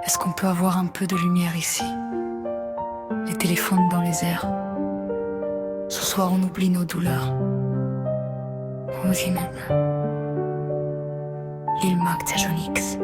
Est-ce qu'on peut avoir un peu de lumière ici? Les téléphones dans les airs. Ce soir on oublie nos douleurs. Musinem. Lil Mac Tajonix.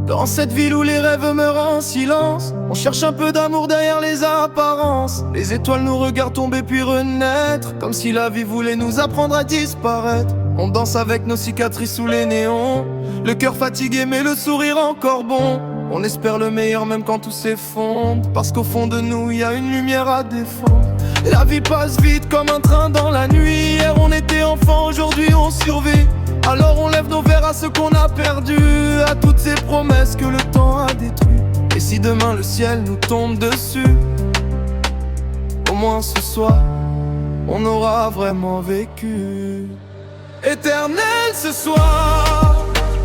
Dans cette ville où les rêves meurent en silence, on cherche un peu d'amour derrière les apparences. Les étoiles nous regardent tomber puis renaître, comme si la vie voulait nous apprendre à disparaître. On danse avec nos cicatrices sous les néons, le cœur fatigué mais le sourire encore bon. On espère le meilleur même quand tout s'effondre, parce qu'au fond de nous y a une lumière à défendre. La vie passe vite comme un train dans la nuit. Hier on était enfant, aujourd'hui on survit. Alors on lève nos verres à ce qu'on a perdu, à toutes ces promesses que le temps a détruit. Et si demain le ciel nous tombe dessus, au moins ce soir, on aura vraiment vécu. Éternel ce soir,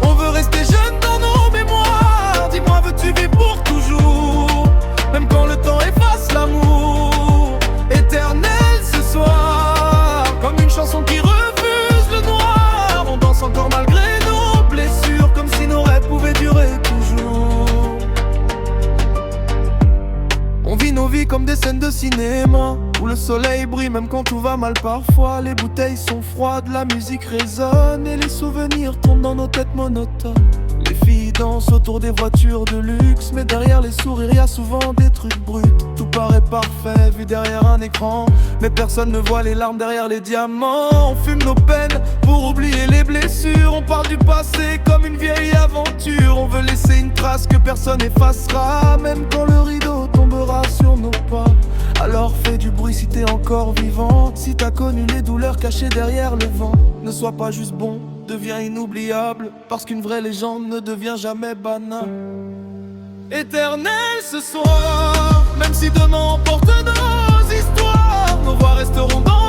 on veut rester jeune dans nos mémoires. Dis-moi, veux-tu vivre pour toujours, même quand le temps efface l'amour? Éternel ce soir, comme une chanson qui refuse le noir. On danse encore malgré nos blessures, comme si nos rêves pouvaient durer toujours. On vit nos vies comme des scènes de cinéma, où le soleil brille même quand tout va mal parfois. Les bouteilles sont froides, la musique résonne et les souvenirs tombent dans nos têtes monotones. Les filles dansent autour des voitures de luxe, mais derrière les sourires y a souvent des trucs bruts. Tout paraît parfait vu derrière un écran, mais personne ne voit les larmes derrière les diamants. On fume nos peines pour oublier les blessures. On parle du passé comme une vieille aventure. On veut laisser une trace que personne effacera, même quand le rideau tombera sur nos pas. Alors fais du bruit si t'es encore vivant, si t'as connu les douleurs cachées derrière le vent. Ne sois pas juste bon, deviens inoubliable, parce qu'une vraie légende ne devient jamais banale. Éternel ce soir, même si demain emporte nos histoires, nos voix resteront dans